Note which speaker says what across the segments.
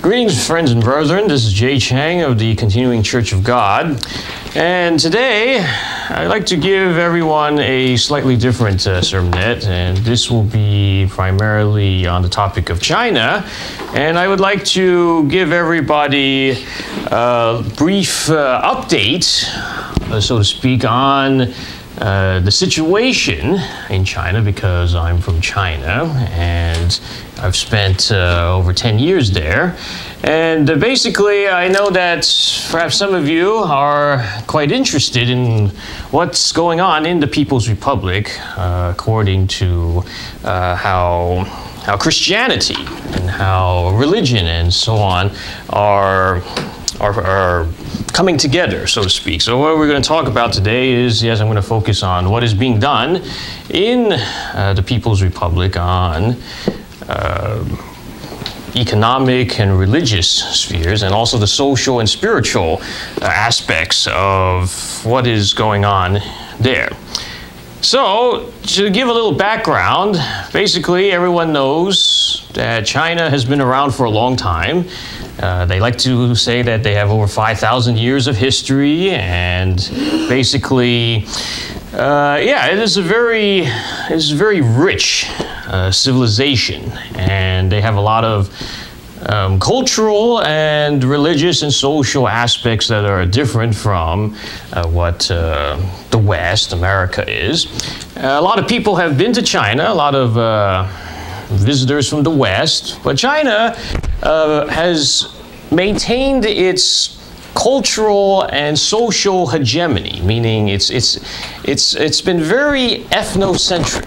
Speaker 1: Greetings, friends and brethren. This is Chang of the Continuing Church of God. And today, I'd like to give everyone a slightly different sermonette, and this will be primarily on the topic of China. And I would like to give everybody a brief update, so to speak, on the situation in China, because I'm from China and I've spent over 10 years there. And basically, I know that perhaps some of you are quite interested in what's going on in the People's Republic, according to how Christianity and how religion and so on are coming together, so to speak. So what we're going to talk about today is, yes, I'm going to focus on what is being done in the People's Republic on economic and religious spheres, and also the social and spiritual aspects of what is going on there. So, to give a little background, basically everyone knows that China has been around for a long time. They like to say that they have over 5,000 years of history, and basically, it is a very rich civilization, and they have a lot of cultural and religious and social aspects that are different from what the West, America, is. A lot of people have been to China, a lot of visitors from the West, but China has maintained its cultural and social hegemony, meaning it's been very ethnocentric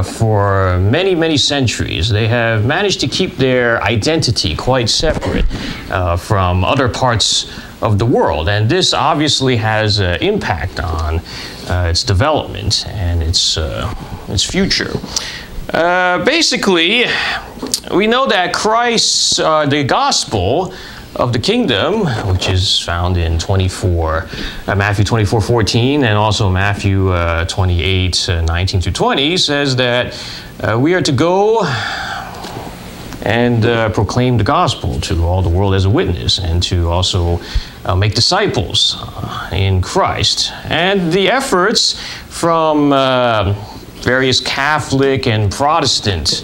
Speaker 1: for many centuries. They have managed to keep their identity quite separate from other parts of the world, and this obviously has an impact on its development and its future. Basically, we know that Christ, the gospel of the kingdom, which is found in Matthew 24:14, and also Matthew 28:19-20, says that we are to go and proclaim the gospel to all the world as a witness, and to also make disciples in Christ. And the efforts from various Catholic and Protestant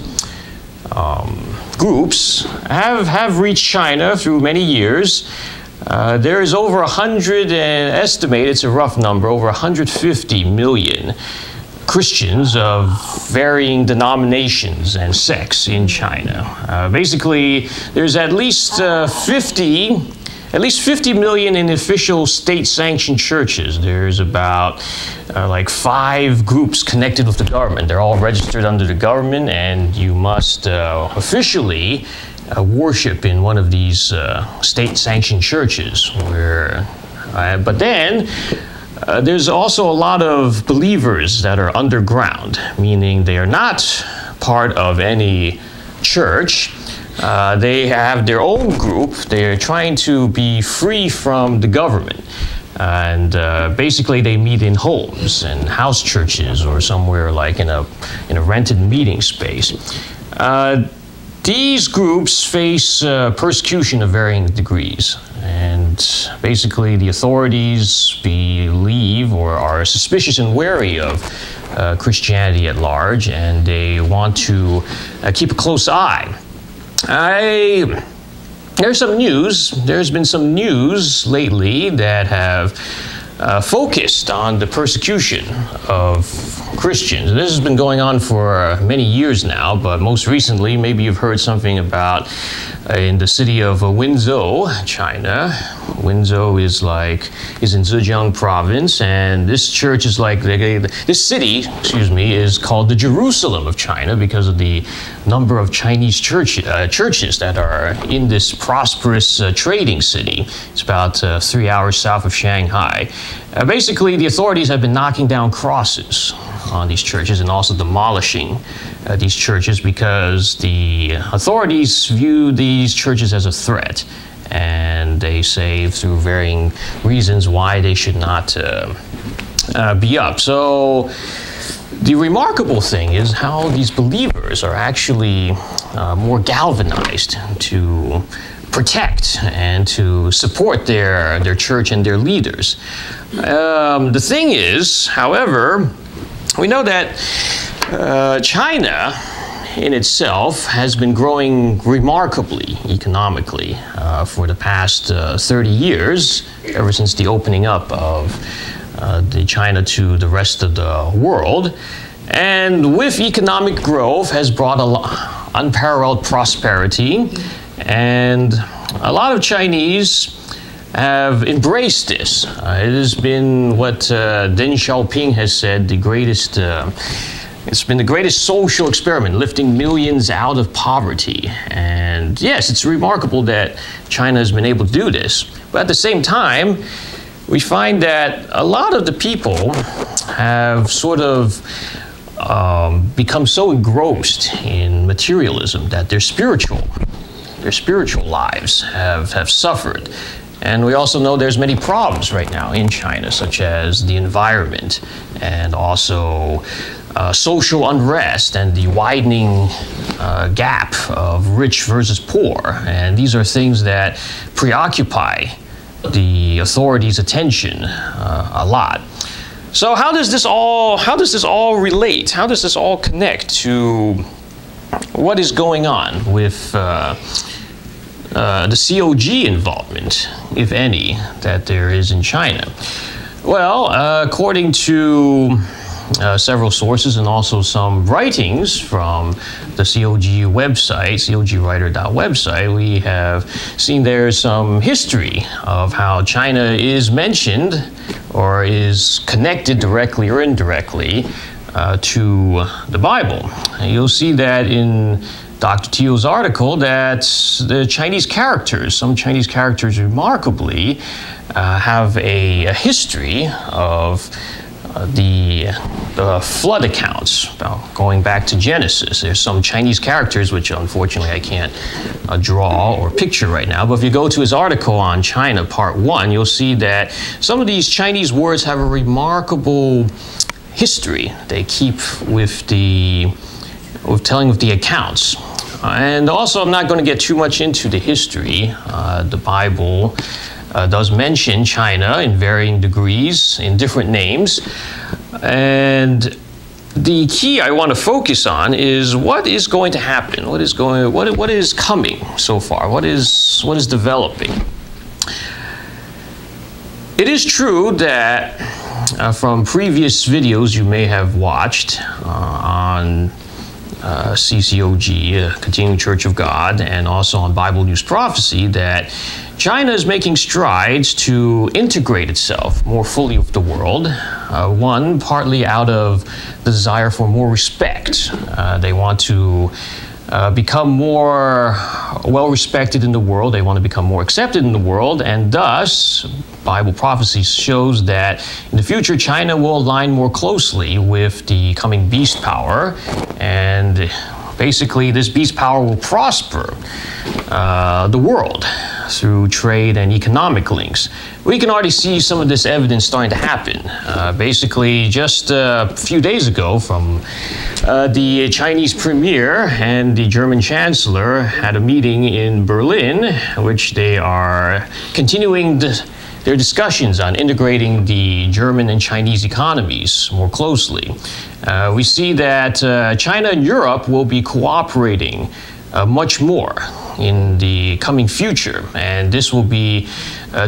Speaker 1: groups have reached China through many years. There is over 100, and estimated, it's a rough number, over 150 million Christians of varying denominations and sects in China. Basically, there's at least 50 million in official state-sanctioned churches. There's about like 5 groups connected with the government. They're all registered under the government, and you must officially worship in one of these state-sanctioned churches. But then there's also a lot of believers that are underground, meaning they are not part of any church. They have their own group. They're trying to be free from the government. And basically they meet in homes and house churches, or somewhere like in a rented meeting space. These groups face persecution of varying degrees. And basically the authorities believe or are suspicious and wary of Christianity at large, and they want to keep a close eye. There's been some news lately that have focused on the persecution of Christians. This has been going on for many years now, but most recently, maybe you've heard something about in the city of Wenzhou, China. Wenzhou is in Zhejiang province, and this church is this city, is called the Jerusalem of China, because of the number of Chinese churches that are in this prosperous trading city. It's about 3 hours south of Shanghai. Basically, the authorities have been knocking down crosses on these churches and also demolishing these churches, because the authorities view these churches as a threat, and they say through varying reasons why they should not be up. So the remarkable thing is how these believers are actually more galvanized to protect and to support their church and their leaders. The thing is, however, we know that China in itself has been growing remarkably economically for the past 30 years, ever since the opening up of the China to the rest of the world. And with economic growth has brought unparalleled prosperity, and a lot of Chinese have embraced this. It has been what Deng Xiaoping has said, the greatest it's been the greatest social experiment, lifting millions out of poverty. And yes, it's remarkable that China has been able to do this. But at the same time, we find that a lot of the people have sort of become so engrossed in materialism that their spiritual lives have suffered. And we also know there's many problems right now in China, such as the environment and also social unrest and the widening gap of rich versus poor. And these are things that preoccupy the authorities' attention a lot. So how does this all relate? How does this all connect to what is going on with the COG involvement, if any, that there is in China? Well, according to several sources and also some writings from the COG website, cogwriter.website, we have seen there's some history of how China is mentioned or is connected directly or indirectly to the Bible. And you'll see that in Dr. Teo's article that the Chinese characters, some Chinese characters remarkably have a history of the flood accounts, going back to Genesis. There's some Chinese characters which unfortunately I can't draw or picture right now, but if you go to his article on China, part 1, you'll see that some of these Chinese words have a remarkable history. They keep with telling of the accounts. And also, I'm not going to get too much into the history. The Bible does mention China in varying degrees, in different names. And the key I want to focus on is what is going to happen, what is coming so far, what is developing. It is true that from previous videos you may have watched on CCOG, Continuing Church of God, and also on Bible News Prophecy, that China is making strides to integrate itself more fully with the world. One, partly out of the desire for more respect. They want to become more well-respected in the world. They want to become more accepted in the world, and thus, Bible prophecy shows that in the future, China will align more closely with the coming beast power, and basically, this beast power will prosper the world through trade and economic links. We can already see some of this evidence starting to happen. Basically, just a few days ago, from the Chinese premier and the German chancellor had a meeting in Berlin, which they are continuing their discussions on integrating the German and Chinese economies more closely. We see that China and Europe will be cooperating much more in the coming future, and this will be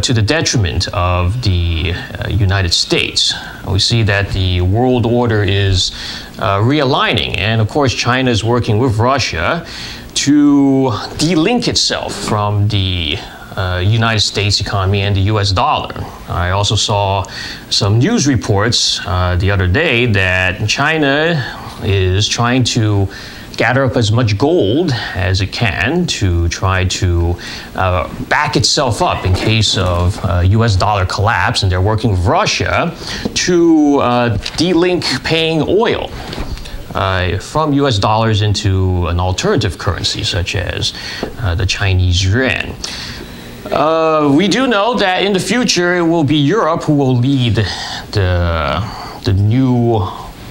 Speaker 1: to the detriment of the United States. We see that the world order is realigning, and of course China is working with Russia to delink itself from the United States economy and the US dollar. I also saw some news reports the other day that China is trying to gather up as much gold as it can to try to back itself up in case of US dollar collapse, and they're working with Russia to delink paying oil from US dollars into an alternative currency such as the Chinese yuan. We do know that in the future it will be Europe who will lead the new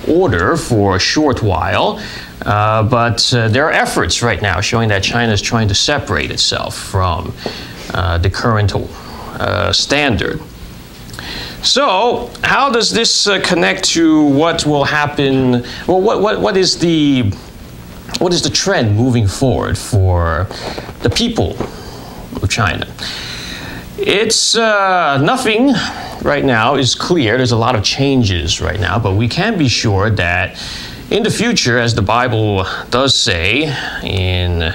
Speaker 1: order for a short while. But there are efforts right now showing that China is trying to separate itself from the current standard. So, how does this connect to what will happen? Well, what is the trend moving forward for the people of China? It's nothing right now is clear. There's a lot of changes right now, but we can be sure that in the future, as the Bible does say in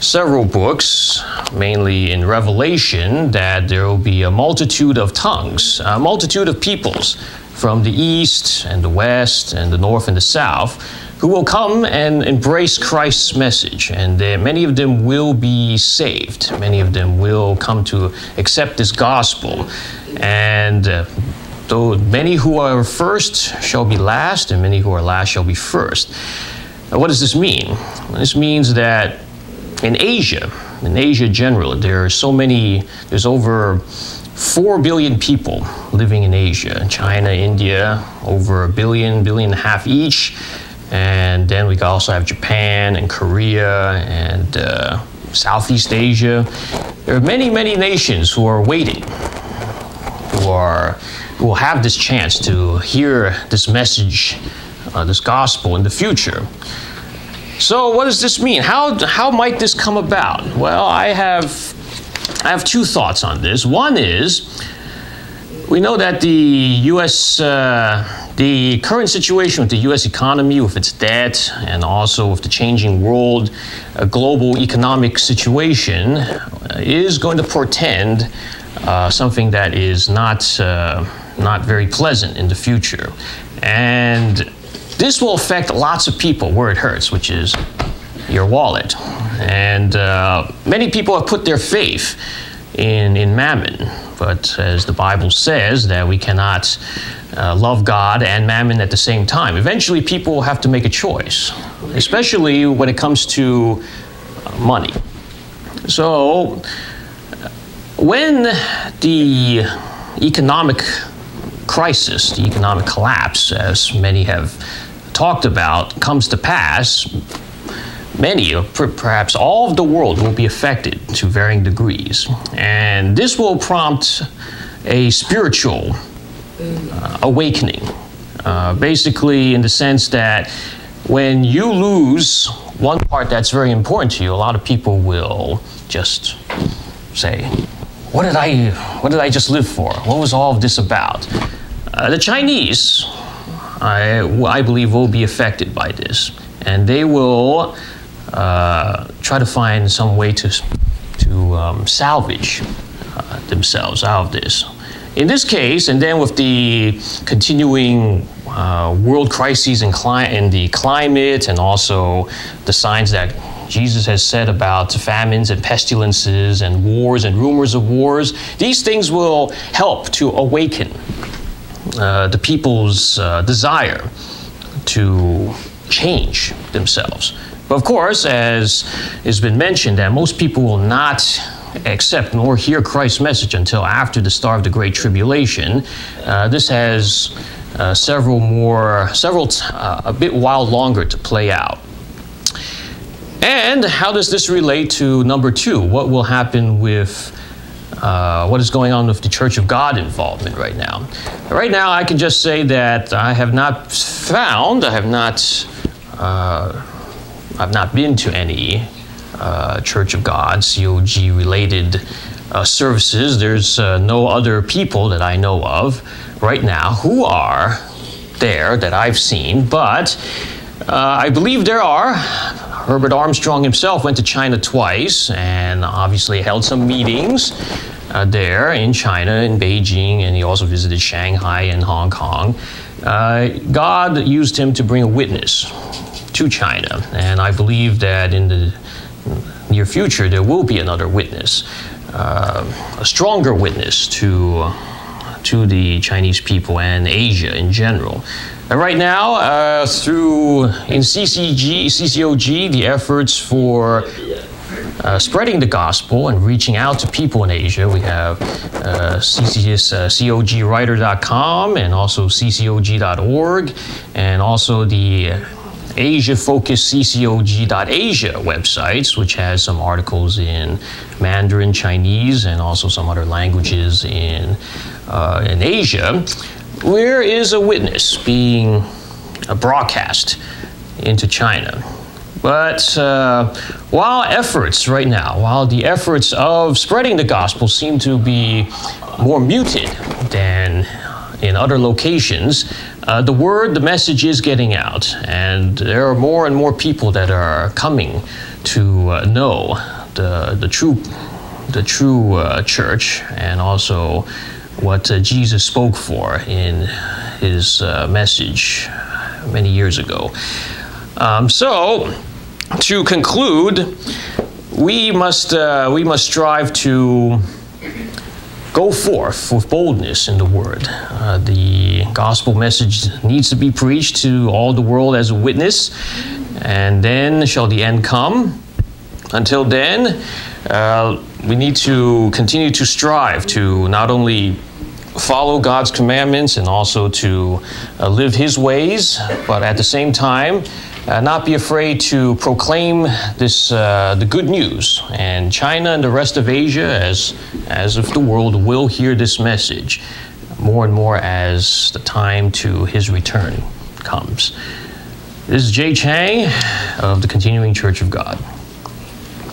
Speaker 1: several books, mainly in Revelation, that there will be a multitude of tongues, a multitude of peoples from the east and the west and the north and the south, who will come and embrace Christ's message. And many of them will be saved. Many of them will come to accept this gospel. And though many who are first shall be last, and many who are last shall be first. Now, what does this mean? This means that in Asia generally, there's over 4 billion people living in Asia. China, India, over 1 billion, 1.5 billion each. And then we also have Japan and Korea and Southeast Asia. There are many, many nations who are waiting, who will have this chance to hear this message, this gospel in the future. So what does this mean? How might this come about? Well, I have two thoughts on this. One is, we know that the current situation with the U.S. economy, with its debt, and also with the changing world, global economic situation, is going to portend something that is not very pleasant in the future. And this will affect lots of people where it hurts, which is your wallet. And many people have put their faith in mammon. But as the Bible says, that we cannot love God and mammon at the same time. Eventually, people will have to make a choice, especially when it comes to money. So, when the economic crisis, the economic collapse, as many have talked about, comes to pass, many, perhaps all of the world will be affected to varying degrees. And this will prompt a spiritual awakening. Basically, in the sense that when you lose one part that's very important to you, a lot of people will just say, what did I just live for? What was all of this about? The Chinese, I believe, will be affected by this. And they will try to find some way to salvage themselves out of this. In this case, and then with the continuing world crises in the climate, and also the signs that Jesus has said about famines and pestilences and wars and rumors of wars, these things will help to awaken the people's desire to change themselves. But of course, as has been mentioned, that most people will not accept nor hear Christ's message until after the start of the Great Tribulation. This has a bit while longer to play out. And how does this relate to number two? What will happen with what is going on with the Church of God involvement right now? Right now, I can just say that I have not been to any Church of God, COG related services. There's no other people that I know of right now who are there that I've seen, but I believe there are. Herbert Armstrong himself went to China twice and obviously held some meetings there in China, in Beijing, and he also visited Shanghai and Hong Kong. God used him to bring a witness to China, and I believe that in the near future there will be another witness, a stronger witness to the Chinese people and Asia in general. Right now, in CCOG, the efforts for spreading the gospel and reaching out to people in Asia. We have cogwriter.com and also ccog.org, and also the Asia-focused ccog.asia websites, which has some articles in Mandarin, Chinese, and also some other languages in Asia, where is a witness being broadcast into China. But while the efforts of spreading the gospel seem to be more muted than in other locations, the message is getting out, and there are more and more people that are coming to know the true church, and also what Jesus spoke for in his message many years ago. So, to conclude, we must strive to go forth with boldness in the word. The gospel message needs to be preached to all the world as a witness, and then shall the end come. Until then, we need to continue to strive to not only follow God's commandments and also to live His ways, but at the same time, not be afraid to proclaim the good news. And China and the rest of Asia, as of the world, will hear this message more and more as the time to His return comes. This is Chang of the Continuing Church of God.